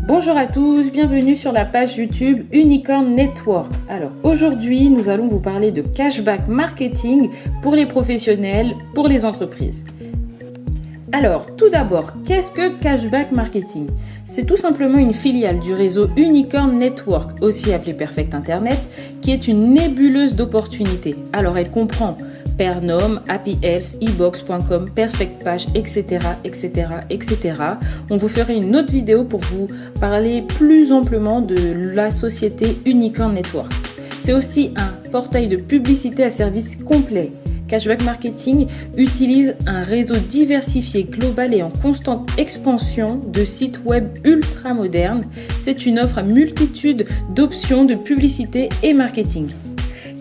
Bonjour à tous, bienvenue sur la page YouTube Unicorn Network. Alors aujourd'hui, nous allons vous parler de cashback marketing pour les professionnels, pour les entreprises. Alors, tout d'abord, qu'est-ce que cashback marketing? C'est tout simplement une filiale du réseau Unicorn Network, aussi appelé Perfect Internet, qui est une nébuleuse d'opportunités. Alors, elle comprend Pernom, Happy Health, ebox.com, Perfect Page, etc., etc., etc. On vous ferait une autre vidéo pour vous parler plus amplement de la société Unicorn Network. C'est aussi un portail de publicité à service complet. Cashback Marketing utilise un réseau diversifié, global et en constante expansion de sites web ultra modernes. C'est une offre à multitude d'options de publicité et marketing.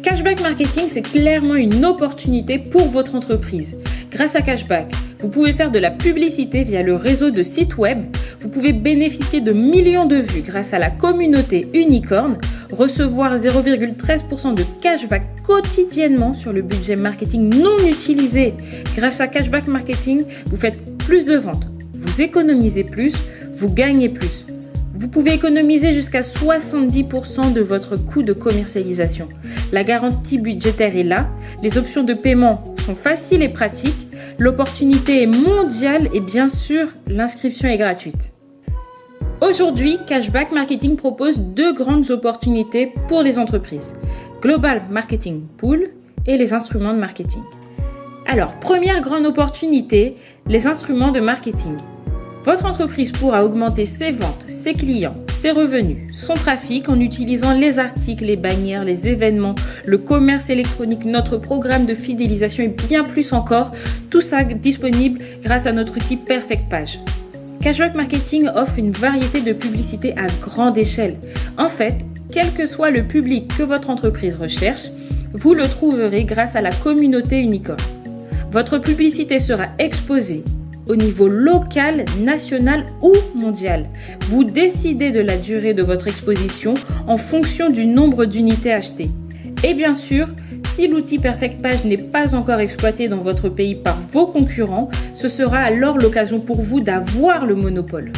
Cashback Marketing, c'est clairement une opportunité pour votre entreprise. Grâce à Cashback, vous pouvez faire de la publicité via le réseau de sites web. Vous pouvez bénéficier de millions de vues grâce à la communauté Unicorn, recevoir 0,13% de cashback quotidiennement sur le budget marketing non utilisé. Grâce à Cashback Marketing, vous faites plus de ventes, vous économisez plus, vous gagnez plus. Vous pouvez économiser jusqu'à 70% de votre coût de commercialisation. La garantie budgétaire est là, les options de paiement sont faciles et pratiques, l'opportunité est mondiale et bien sûr, l'inscription est gratuite. Aujourd'hui, Cashback Marketing propose deux grandes opportunités pour les entreprises. Global Marketing Pool et les instruments de marketing. Alors, première grande opportunité, les instruments de marketing. Votre entreprise pourra augmenter ses ventes, ses clients, ses revenus, son trafic en utilisant les articles, les bannières, les événements, le commerce électronique, notre programme de fidélisation et bien plus encore. Tout ça disponible grâce à notre outil Perfect Page. Cashback Marketing offre une variété de publicités à grande échelle. En fait, quel que soit le public que votre entreprise recherche, vous le trouverez grâce à la communauté Unicorn. Votre publicité sera exposée au niveau local, national ou mondial. Vous décidez de la durée de votre exposition en fonction du nombre d'unités achetées. Et bien sûr, si l'outil Perfect Page n'est pas encore exploité dans votre pays par vos concurrents, ce sera alors l'occasion pour vous d'avoir le monopole.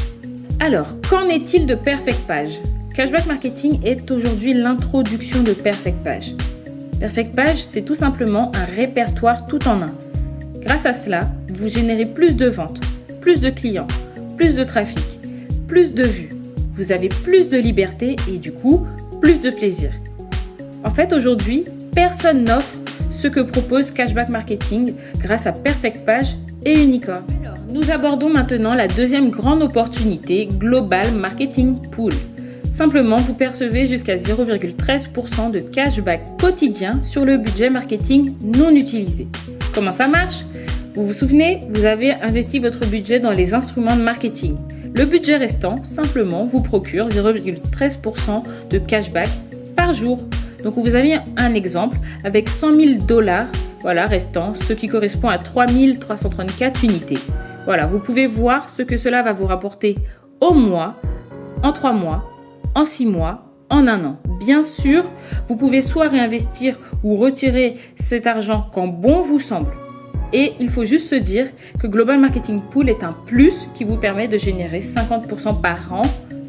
Alors, qu'en est-il de Perfect Page? Cashback Marketing est aujourd'hui l'introduction de Perfect Page. Perfect Page, c'est tout simplement un répertoire tout en un. Grâce à cela, vous générez plus de ventes, plus de clients, plus de trafic, plus de vues. Vous avez plus de liberté et du coup, plus de plaisir. En fait, aujourd'hui, personne n'offre ce que propose Cashback Marketing grâce à Perfect Page et Unicorn. Alors, nous abordons maintenant la deuxième grande opportunité, Global Marketing Pool. Simplement, vous percevez jusqu'à 0,13% de cashback quotidien sur le budget marketing non utilisé. Comment ça marche? Vous vous souvenez, vous avez investi votre budget dans les instruments de marketing. Le budget restant, simplement, vous procure 0,13% de cashback par jour. Donc, vous avez un exemple avec $100 000 restant, ce qui correspond à 3334 unités. Voilà, vous pouvez voir ce que cela va vous rapporter au mois, en 3 mois, en 6 mois, en 1 an. Bien sûr, vous pouvez soit réinvestir ou retirer cet argent quand bon vous semble. Et il faut juste se dire que Global Marketing Pool est un plus qui vous permet de générer 50% par an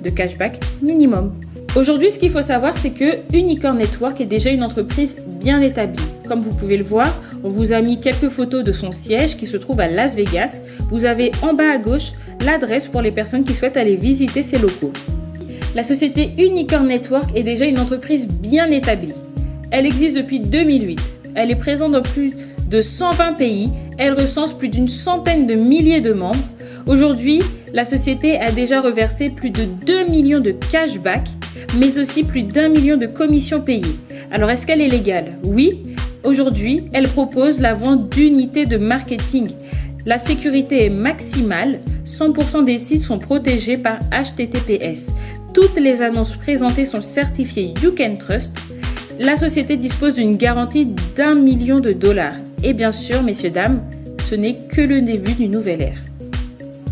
de cashback minimum. Aujourd'hui, ce qu'il faut savoir, c'est que Unicorn Network est déjà une entreprise bien établie. Comme vous pouvez le voir, on vous a mis quelques photos de son siège qui se trouve à Las Vegas. Vous avez en bas à gauche l'adresse pour les personnes qui souhaitent aller visiter ses locaux. La société Unicorn Network est déjà une entreprise bien établie. Elle existe depuis 2008. Elle est présente dans plus de 120 pays. Elle recense plus d'une centaine de milliers de membres. Aujourd'hui, la société a déjà reversé plus de 2 millions de cashback, mais aussi plus d'1 million de commissions payées. Alors, est-ce qu'elle est légale? Oui. Aujourd'hui, elle propose la vente d'unités de marketing. La sécurité est maximale. 100% des sites sont protégés par HTTPS. Toutes les annonces présentées sont certifiées You Can Trust. La société dispose d'une garantie d'1 million de dollars. Et bien sûr, messieurs, dames, ce n'est que le début d'une nouvelle ère.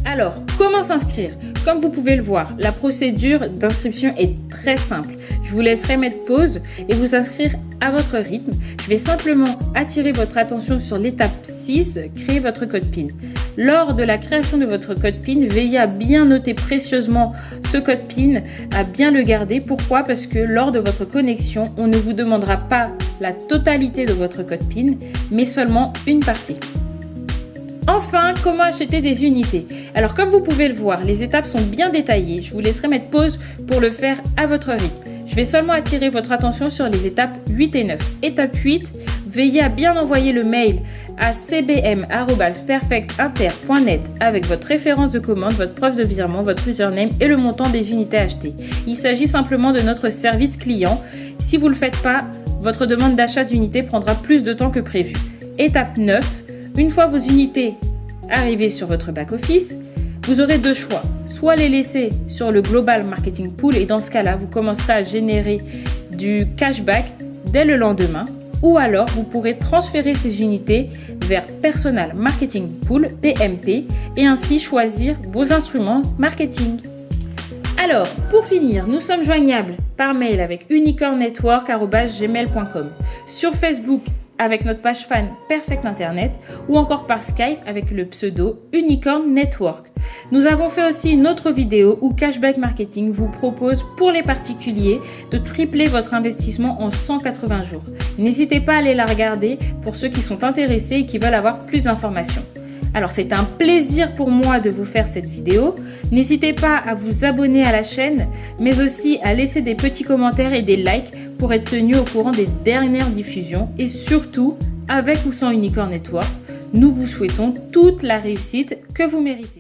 Alors, comment s'inscrire? Comme vous pouvez le voir, la procédure d'inscription est très simple. Je vous laisserai mettre pause et vous inscrire à votre rythme. Je vais simplement attirer votre attention sur l'étape 6, créer votre code PIN. Lors de la création de votre code PIN, veillez à bien noter précieusement ce code PIN, à bien le garder. Pourquoi? Parce que lors de votre connexion, on ne vous demandera pas la totalité de votre code PIN, mais seulement une partie. Enfin, comment acheter des unités? Alors comme vous pouvez le voir, les étapes sont bien détaillées. Je vous laisserai mettre pause pour le faire à votre rythme. Je vais seulement attirer votre attention sur les étapes 8 et 9. Étape 8, veillez à bien envoyer le mail à cbm@perfectinter.net avec votre référence de commande, votre preuve de virement, votre username et le montant des unités achetées. Il s'agit simplement de notre service client. Si vous ne le faites pas, votre demande d'achat d'unités prendra plus de temps que prévu. Étape 9, une fois vos unités arrivées sur votre back-office, vous aurez deux choix. Soit les laisser sur le Global Marketing Pool et dans ce cas-là, vous commencerez à générer du cashback dès le lendemain. Ou alors, vous pourrez transférer ces unités vers Personal Marketing Pool, PMP, et ainsi choisir vos instruments marketing. Alors, pour finir, nous sommes joignables par mail avec unicornnetwork@gmail.com, sur Facebook avec notre page fan Perfect Internet ou encore par Skype avec le pseudo Unicorn Network. Nous avons fait aussi une autre vidéo où Cashback Marketing vous propose pour les particuliers de tripler votre investissement en 180 jours. N'hésitez pas à aller la regarder pour ceux qui sont intéressés et qui veulent avoir plus d'informations. Alors c'est un plaisir pour moi de vous faire cette vidéo. N'hésitez pas à vous abonner à la chaîne, mais aussi à laisser des petits commentaires et des likes pour être tenu au courant des dernières diffusions. Et surtout, avec ou sans Unicorn Network, nous vous souhaitons toute la réussite que vous méritez.